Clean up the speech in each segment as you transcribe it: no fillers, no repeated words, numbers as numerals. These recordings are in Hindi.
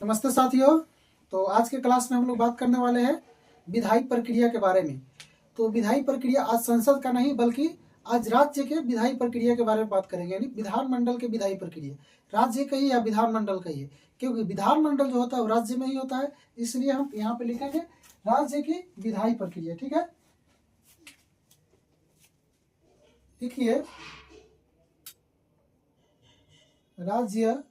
नमस्ते साथियों। तो आज के क्लास में हम लोग बात करने वाले हैं विधायी प्रक्रिया के बारे में। तो विधायी प्रक्रिया आज संसद का नहीं बल्कि आज राज्य के विधायी प्रक्रिया के बारे में बात करेंगे, यानी विधानमंडल के विधायी प्रक्रिया। राज्य का ही या विधानमंडल का ही, क्योंकि विधानमंडल जो होता है वो राज्य में ही होता है, इसलिए हम यहाँ पे लिखेंगे राज्य की विधायी प्रक्रिया। ठीक है, लिखिए राज्य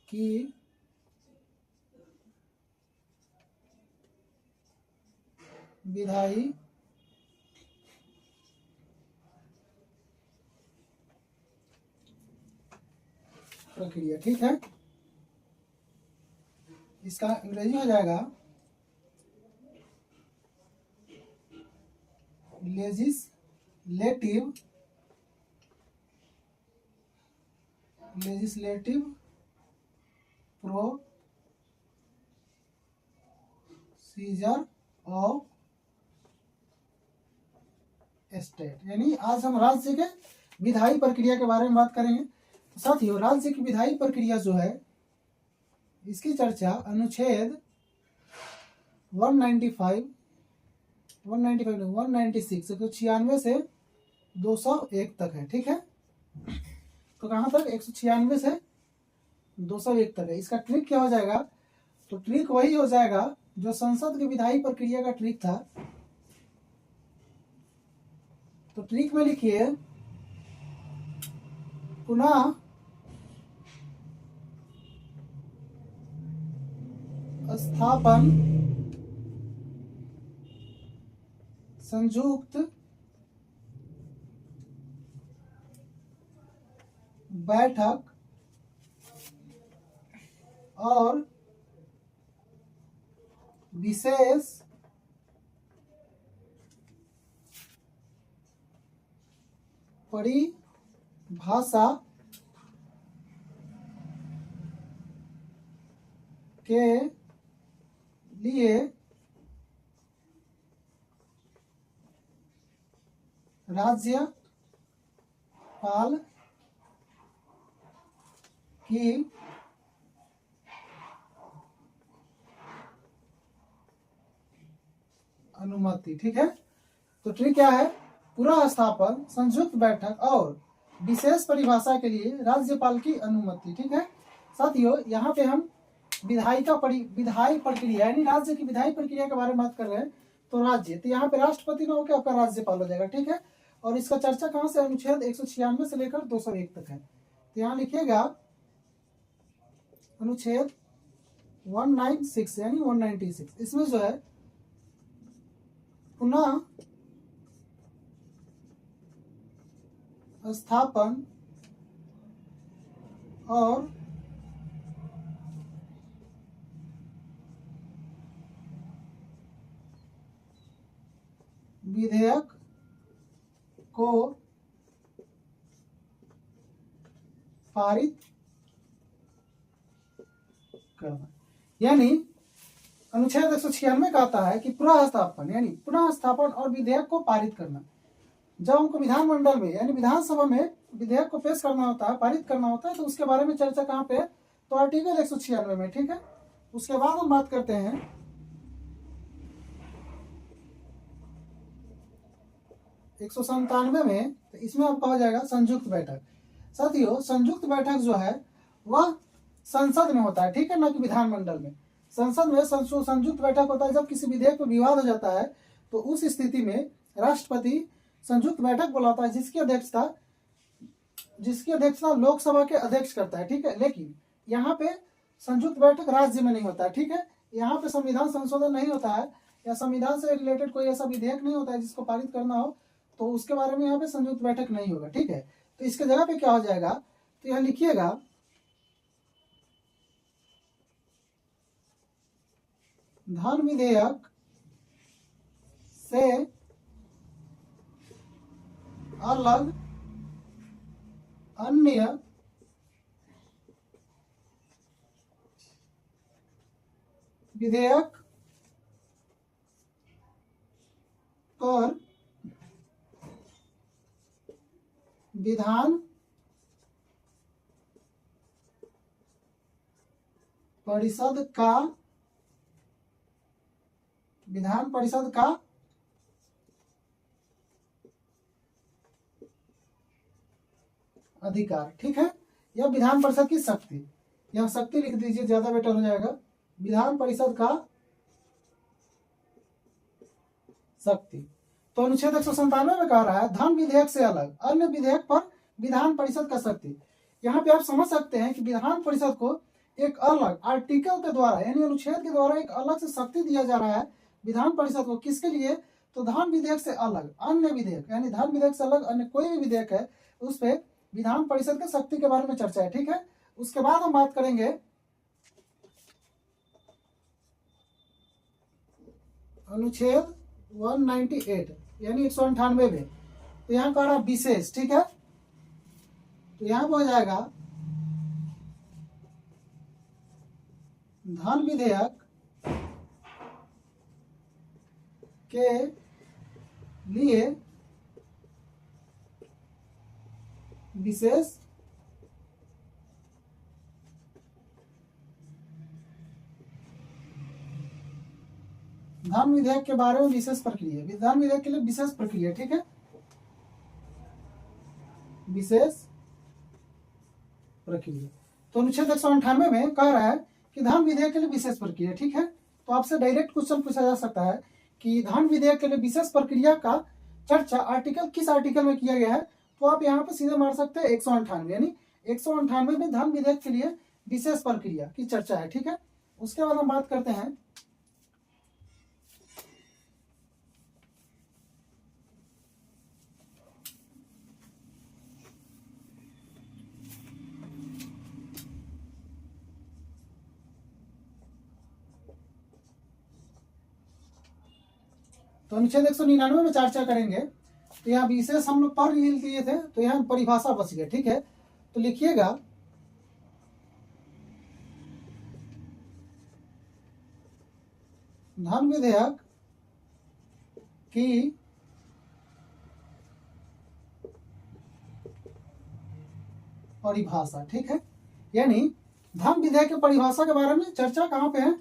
की विधायी प्रक्रिया। ठीक है, इसका अंग्रेजी हो जाएगा लेजिस्लेटिव प्रोसीजर ऑफ स्टेट, यानी आज हम राज्य के विधायी प्रक्रिया के बारे में बात करेंगे। तो साथियों, राज्य की विधायी प्रक्रिया जो है इसकी चर्चा अनुच्छेद 196 से 201 तक है। ठीक है, तो कहाँ तक? 196 से 201 तक है। इसका ट्रिक क्या हो जाएगा? तो ट्रिक वही हो जाएगा जो संसद की विधायी प्रक्रिया का ट्रिक था। तो ट्रिक में लिखिए पुनः स्थापन संयुक्त बैठक और विशेष परिभाषा के लिए राज्यपाल की अनुमति। ठीक है, तो ट्रिक क्या है? पूरा स्थापन संयुक्त बैठक और विशेष परिभाषा के लिए राज्यपाल की अनुमति। ठीक है साथियों, यहाँ पे हम विधायी प्रक्रिया यानी राज्य की विधायी प्रक्रिया के बारे में बात कर रहे हैं। तो राज्य, तो यहाँ पे राष्ट्रपति ना होकर आपका राज्यपाल हो जाएगा। ठीक है, और इसका चर्चा कहाँ से? अनुच्छेद 196 से लेकर 201 तक है। तो यहाँ लिखिएगा अनुच्छेद 196 यानी 196। इसमें जो है पुनः स्थापन और विधेयक को पारित करना, यानी अनुच्छेद 196 कहता है कि पुनः स्थापन यानी पुनः स्थापन और विधेयक को पारित करना। जब हमको विधानमंडल में यानी विधानसभा में विधेयक को पेश करना होता है, पारित करना होता है, तो उसके बारे में चर्चा कहाँ पे? तो आर्टिकल 196 में। ठीक है, उसके बाद हम बात करते हैं 197 में। तो इसमें आपका हो जाएगा संयुक्त बैठक। साथियों, संयुक्त बैठक जो है वह संसद में होता है। ठीक है, ना कि विधानमंडल में। संसद में संयुक्त बैठक होता है जब किसी विधेयक पर विवाद हो जाता है, तो उस स्थिति में राष्ट्रपति संयुक्त बैठक बुलाता है जिसकी अध्यक्षता लोकसभा के अध्यक्ष करता है। ठीक है, लेकिन यहाँ पे संयुक्त बैठक राज्य में नहीं होता है। ठीक है, यहाँ पे संविधान संशोधन नहीं होता है या संविधान से रिलेटेड कोई ऐसा विधेयक नहीं होता है जिसको पारित करना हो, तो उसके बारे में यहाँ पे संयुक्त बैठक नहीं होगा। ठीक है, तो इसके जगह पे क्या हो जाएगा? तो यहाँ लिखिएगा धन विधेयक से अलग अन्य विधेयक पर विधान परिषद का, विधान परिषद का अधिकार, ठीक है, या विधान परिषद की शक्ति, यह शक्ति लिख दीजिए, ज्यादा बेटर हो जाएगा। विधान परिषद का शक्ति। तो अनुच्छेद 197 में कह रहा है धन विधेयक से अलग अन्य विधेयक पर विधान परिषद का शक्ति। यहाँ पे आप समझ सकते हैं कि विधान परिषद को एक अलग आर्टिकल के द्वारा यानी अनुच्छेद के द्वारा एक अलग से शक्ति दिया जा रहा है विधान परिषद को। किसके लिए? तो धन विधेयक से अलग अन्य विधेयक, यानी धन विधेयक से अलग अन्य कोई भी विधेयक है उस पर विधान परिषद के शक्ति के बारे में चर्चा है, ठीक है। उसके बाद हम बात करेंगे अनुच्छेद 198 यानी 198 में। तो यहाँ कह रहा विशेष, ठीक है, तो यहाँ पे हो जाएगा धन विधेयक के लिए विशेष धन विधेयक के बारे में विशेष प्रक्रिया, विधान विधेयक के लिए विशेष प्रक्रिया, ठीक है, विशेष प्रक्रिया। तो अनुच्छेद 198 में कह रहा है कि धन विधेयक के लिए विशेष प्रक्रिया, ठीक है। तो आपसे डायरेक्ट क्वेश्चन पूछा जा सकता है कि धन विधेयक के लिए विशेष प्रक्रिया का चर्चा आर्टिकल किस आर्टिकल में किया गया है। तो आप यहाँ पे सीधे मार सकते हैं 198, यानी 198 में धन विधेयक के लिए विशेष प्रक्रिया की चर्चा है, ठीक है। उसके बाद हम बात करते हैं तो अनुच्छेद 199 में चर्चा करेंगे। तो यहाँ विशेष हम लोग पढ़ लिए थे, तो यहाँ परिभाषा बच गया, ठीक है। तो लिखिएगा धन विधेयक की परिभाषा, ठीक है, यानी धन विधेयक की परिभाषा के बारे में चर्चा कहाँ पे है?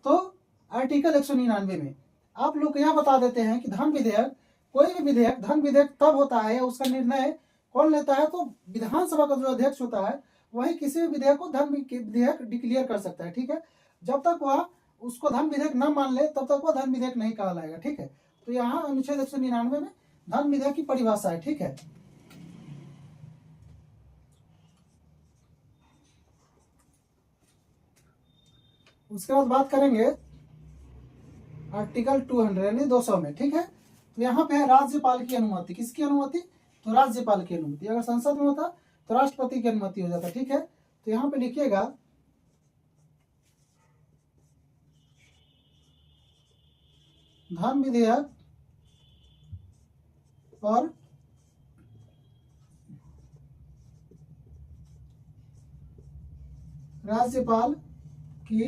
तो आर्टिकल 199 में। आप लोग यहाँ बता देते हैं कि धन विधेयक, कोई भी विधेयक, धन विधेयक तब होता है या उसका निर्णय कौन लेता है? तो विधानसभा का जो अध्यक्ष होता है वही किसी भी विधेयक को धन विधेयक डिक्लेयर कर सकता है, ठीक है। जब तक वह उसको धन विधेयक न मान ले तब तक वह धन विधेयक नहीं कहलाएगा, ठीक है। तो यहाँ अनुच्छेद 199 में धन विधेयक की परिभाषा है, ठीक है। उसके बाद बात करेंगे आर्टिकल 200 यानी 200 में, ठीक है। तो यहाँ पे है राज्यपाल की अनुमति। किसकी अनुमति? तो राज्यपाल की अनुमति। अगर संसद में होता तो राष्ट्रपति की अनुमति हो जाता, ठीक है। तो यहाँ पे लिखिएगा धन विधेयक पर राज्यपाल की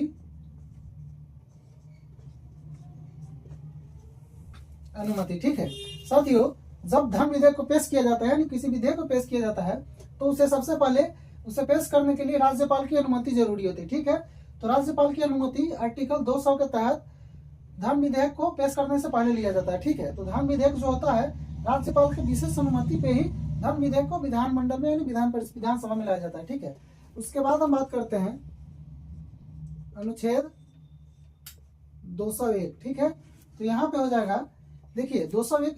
अनुमति, ठीक है। साथियों, जब धन विधेयक को पेश किया जाता है यानी किसी विधेयक को पेश किया जाता है तो उसे सबसे पहले उसे पेश करने के लिए राज्यपाल की अनुमति जरूरी होती है, ठीक है। तो राज्यपाल की अनुमति आर्टिकल 200 के तहत धन विधेयक को पेश करने से पहले लिया जाता है, ठीक है। तो धन विधेयक जो होता है राज्यपाल की विशेष अनुमति पे ही धन विधेयक को विधानमंडल में यानी विधानसभा में लाया जाता है, ठीक है। उसके बाद हम बात करते हैं अनुच्छेद 201, ठीक है। तो यहाँ पे हो जाएगा, देखिए 201,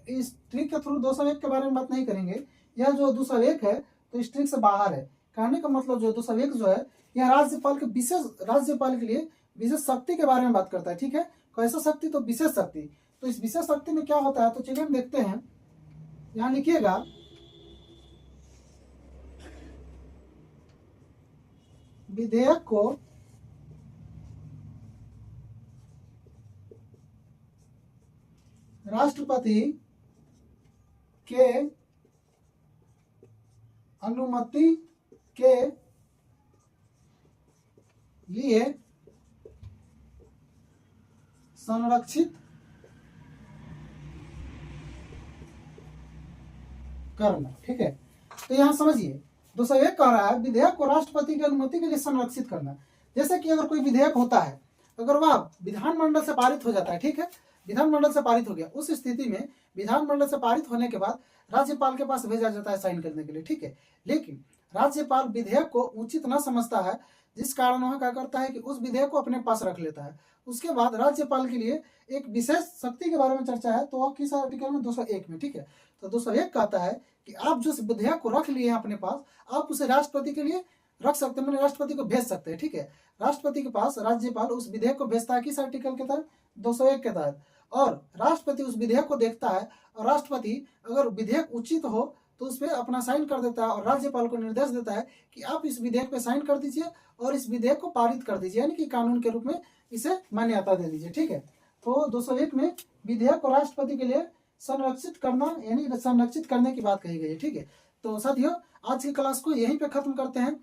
इस ट्रिक के थ्रू 201 के बारे में बात नहीं करेंगे। यह जो 201 है तो इस ट्रिक से बाहर है। कहने का मतलब जो 201 जो है यह राज्यपाल के विशेष, राज्यपाल के लिए विशेष शक्ति के बारे में बात करता है, ठीक है। कैसा शक्ति? तो विशेष शक्ति। तो इस विशेष शक्ति में क्या होता है तो चलिए हम देखते हैं। यहाँ लिखिएगा विधेयक को राष्ट्रपति के अनुमति के लिए संरक्षित करना, ठीक है। तो यहां समझिए 201 कह रहा है विधेयक को राष्ट्रपति की अनुमति के लिए संरक्षित करना। जैसे कि अगर कोई विधेयक होता है, अगर वह विधानमंडल से पारित हो जाता है, ठीक है, विधानमंडल से पारित हो गया, उस स्थिति में विधानमंडल से पारित होने के बाद राज्यपाल के पास भेजा जाता है साइन करने के लिए, ठीक है। लेकिन राज्यपाल विधेयक को उचित न समझता है, जिस कारण वह क्या करता है कि उस विधेयक को अपने पास रख लेता है। उसके बाद राज्यपाल के लिए एक विशेष शक्ति के बारे में चर्चा है, तो वह किस आर्टिकल में 201 में, ठीक है। तो 201 कहता है कि आप जो विधेयक को रख लिए हैं अपने पास, आप उसे राष्ट्रपति के लिए रख सकते हैं, मैंने राष्ट्रपति को भेज सकते हैं, ठीक है। राष्ट्रपति के पास राज्यपाल उस विधेयक को भेजता है किस आर्टिकल के तहत, 201 के तहत, और राष्ट्रपति उस विधेयक को देखता है, और राष्ट्रपति अगर विधेयक उचित हो तो उस पर अपना साइन कर देता है और राज्यपाल को निर्देश देता है कि आप इस विधेयक पे साइन कर दीजिए और इस विधेयक को पारित कर दीजिए, यानी कि कानून के रूप में इसे मान्यता दे दीजिए, ठीक है। तो 201 में विधेयक को राष्ट्रपति के लिए संरक्षित करना यानी संरक्षित करने की बात कही गई है, ठीक है। तो साथियों, आज की क्लास को यहीं पे खत्म करते हैं।